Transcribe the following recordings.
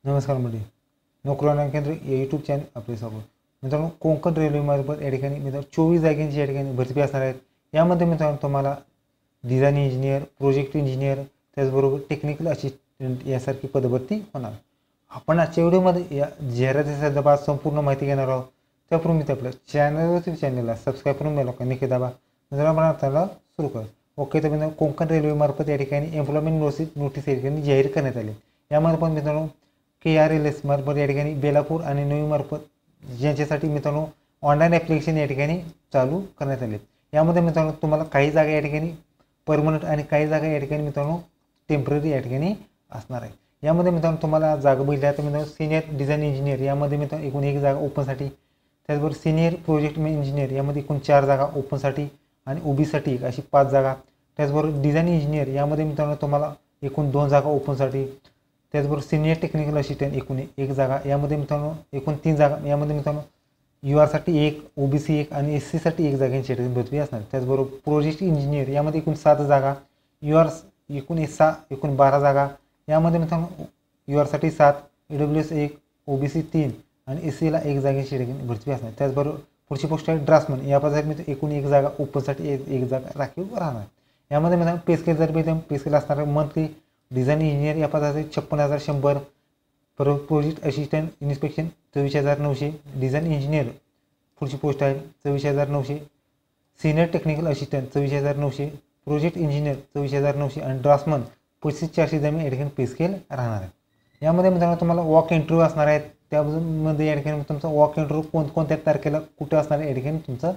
नमस्कार मंडळी, नोकरी ऑनलाईन केंद्र या यूट्यूब चॅनल आपले स्वागत. मित्रांनो, कोकण रेल्वेमार्फत या ठिकाणी मित्रांनो 24 जागांची या ठिकाणी भरती असणार आहेत. यामध्ये मित्रांनो तुम्हाला डिझाईन इंजिनियर, प्रोजेक्ट इंजिनियर, त्याचबरोबर टेक्निकल असिस्टंट यासारखी पदभरती होणार. आपण आजच्या व्हिडिओमध्ये या जाहिराती संदर्भात संपूर्ण माहिती घेणार आहोत. त्यापूर्वी मी आपल्या चॅनलला सबस्क्राईब करून बेल आयकॉन नक्की दाबा. मित्रांनो, आपण आता सुरू करू. ओके, तर मित्रांनो, कोकण रेल्वेमार्फत या ठिकाणी एम्प्लॉयमेंट नोटीस या ठिकाणी जाहीर करण्यात आली. यामध्ये पण मित्रांनो KRLS मार्फत या ठिकाणी बेलापूर आणि नवी मार्फत ज्यांच्यासाठी मित्रांनो ऑनलाईन ॲप्लिकेशन या ठिकाणी चालू करण्यात आले. यामध्ये मित्रांनो तुम्हाला काही जागा या ठिकाणी परमनंट आणि काही जागा या ठिकाणी मित्रांनो टेम्पररी या ठिकाणी असणार आहे. यामध्ये मित्रांनो तुम्हाला जागा बघितल्या तर मित्रांनो सिनियर डिझाईन इंजिनियर यामध्ये मित्रांनो एकूण 1 जागा ओपनसाठी, त्याचबरोबर सिनियर प्रोजेक्ट इंजिनियर यामध्ये एकूण 4 जागा ओपनसाठी आणि OBसाठी अशी 5 जागा, त्याचबरोबर डिझाईन इंजिनियर यामध्ये मित्रांनो तुम्हाला एकूण 2 जागा ओपनसाठी, त्याचबरोबर सिनियर टेक्निकल असिस्टंट एकूण 1 जागा, यामध्ये मित्रांनो एकूण 3 जागा, यामध्ये मित्रांनो URसाठी 1, OBC 1 आणि SCसाठी 1 जागांची भरती असणार. त्याचबरोबर प्रोजेक्ट इंजिनियर यामध्ये एकूण 7 जागा, UR एकूण 6, एकूण 12 जागा, यामध्ये मित्रांनो URसाठी 7, AWS 1, OBC 3 आणि SCला 1 जागेची भरती असणार. त्याचबरोबर पुढची पोस्ट आहे ड्राफ्ट्समन. या पदासाठी मित्रांनो एकूण 1 जागा ओपनसाठी 1 जागा राखीव राहणार. यामध्ये मित्रांनो पे स्केल जर पे स्केल असणार मंथली डिझाईन इंजिनियर या पदासाठी 56,100, project assistant inspection 24,900, design engineer पुढची पोस्ट आहे 24,900, senior technical assistant 24,900, project engineer 24,900 आणि ड्राफ्ट्समन 35,400 दरम्यान या ठिकाणी पे स्केल राहणार आहे. यामध्ये मित्रांनो तुम्हाला वॉक इंटरव्ह्यू असणार आहेत. त्यामध्ये या ठिकाणी तुमचा वॉक इंटरव्ह्यू कोणत्या तारखेला कुठे असणार आहे या ठिकाणी तुमचं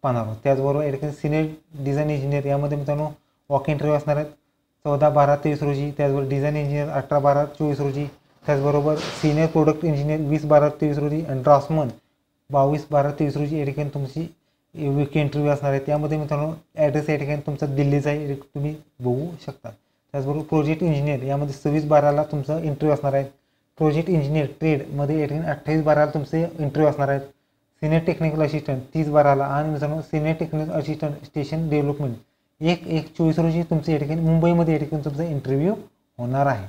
पाहणार आहोत. त्याचबरोबर या ठिकाणी सिनियर डिझाईन इंजिनियर यामध्ये मित्रांनो वॉक इंटरव्ह्यू असणार आहेत 14/12/23 रोजी, त्याचबरोबर डिझाईन इंजिनियर 18/12/24 रोजी, त्याचबरोबर सिनियर प्रोडक्ट इंजिनियर 20/12/23 रोजी आणि ड्राफ्ट्समन 22/12/23 रोजी या ठिकाणी तुमची वीक इंटरव्ह्यू असणार आहे. त्यामध्ये मित्रांनो ॲड्रेस या ठिकाणी तुमचा दिल्लीचा आहे, तुम्ही बघू शकता. त्याचबरोबर प्रोजेक्ट इंजिनियर यामध्ये 26/12ला तुमचं इंटरव्ह्यू असणार आहे. प्रोजेक्ट इंजिनियर ट्रेडमध्ये या ठिकाणी 28/12ला तुमचे इंटरव्ह्यू असणार आहेत. सिनियर टेक्निकल असिस्टंट 30/12ला आणि मित्रांनो senior technical assistant station development 1/1/24 रोजी तुमचं या ठिकाणी मुंबईमध्ये या ठिकाणी तुमचा इंटरव्ह्यू होणार आहे.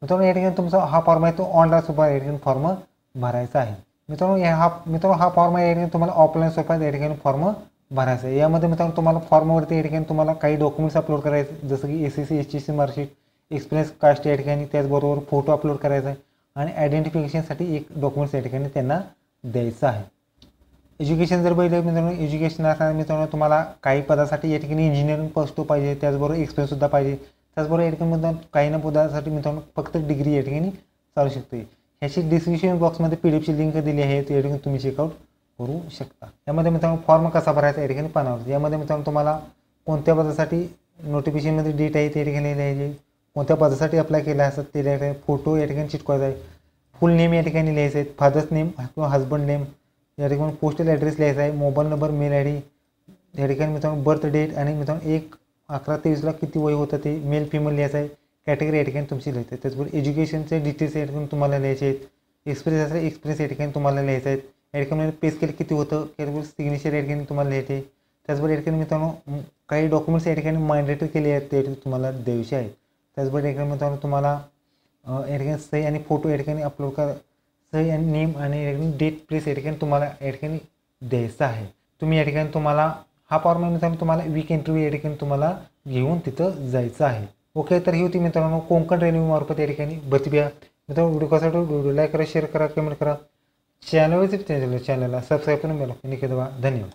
मित्रांनो या ठिकाणी तुमचा हा फॉर्म आहे तो ऑनलाईन स्वरूपात या ठिकाणी फॉर्म भरायचा आहे. मित्रांनो हा फॉर्म आहे या ठिकाणी तुम्हाला ऑफलाईन स्वरूपात या ठिकाणी फॉर्म भरायचा आहे. यामध्ये मित्रांनो तुम्हाला फॉर्मवरती या ठिकाणी तुम्हाला काही डॉक्युमेंट्स अपलोड करायचे, जसं की SSC HSC marksheet, experience caste या ठिकाणी, त्याचबरोबर फोटो अपलोड करायचा आहे आणि आयडेंटिफिकेशनसाठी एक डॉक्युमेंट्स या ठिकाणी त्यांना द्यायचं आहे. एज्युकेशन जर बघितलं मित्रांनो एज्युकेशन असणार मित्रांनो तुम्हाला काही पदासाठी या ठिकाणी इंजिनिअरिंग पोस्ट पाहिजे, त्याचबरोबर एक्सपिरियन्ससुद्धा पाहिजे. त्याचबरोबर या ठिकाणी मित्रांनो काही ना पदासाठी मित्रांनो फक्त डिग्री या ठिकाणी चालू शकते. ह्याची डिस्क्रिप्शन बॉक्समध्ये PDFची लिंक दिली आहे, त्या ठिकाणी तुम्ही चेकआउट करू शकता. यामध्ये मित्रांनो फॉर्म कसा भरायचा या ठिकाणी पाहणार. यामध्ये मित्रांनो तुम्हाला कोणत्या पदासाठी नोटिफिकेशनमध्ये डेट आहे त्या ठिकाणी लिहायची, कोणत्या पदासाठी अप्लाय केला असतात ते ठिकाणी फोटो या ठिकाणी चिटकवायचा आहे, फुल नेम या ठिकाणी लिहायचं आहे, फादर्स नेम किंवा हजबंड नेम या ठिकाणी, पोस्टल ॲड्रेस लिहायचा आहे, मोबाईल नंबर, मेल ID या ठिकाणी मित्रांनो बर्थ डेट आणि मित्रांनो 1/11/23ला किती वय होतं ते मेल फिमेल लिहायचं आहे, कॅटेगरी या ठिकाणी तुमची लिहायचं आहे. त्याचबरोबर एज्युकेशनचे डिटेल्स या ठिकाणी तुम्हाला लिहायचे आहेत, एक्सपिरियन्स असेल एक्सपिरियन्स या ठिकाणी तुम्हाला लिहायचं आहे, या ठिकाणी पे स्केल किती होतं त्याचबरोबर सिग्नेचर या ठिकाणी तुम्हाला लिहायचे. त्याचबरोबर या ठिकाणी मित्रांनो काही डॉक्युमेंट्स या ठिकाणी मॅन्डेटरी केले आहेत ते तुम्हाला द्यायचे आहेत. त्याचबरोबर या ठिकाणी मित्रांनो तुम्हाला या ठिकाणी सही आणि फोटो या ठिकाणी अपलोड करा, सही आणि नेम आणि या ठिकाणी डेट प्लेस या ठिकाणी तुम्हाला या ठिकाणी द्यायचं आहे. तुम्ही या ठिकाणी तुम्हाला हा फॉर्म मित्रांनो तुम्हाला वीक इंटरव्ह्यू या ठिकाणी तुम्हाला घेऊन तिथं जायचं आहे. ओके, तर ही होती मित्रांनो कोकण रेल्वेमार्फत या ठिकाणी भरती. मित्रांनो व्हिडिओ कसा वाटतो व्हिडिओ लाईक करा, शेअर करा, कमेंट करा. चॅनलला सबस्क्राईब करून बेल आयकॉन नक्की दाबा. धन्यवाद.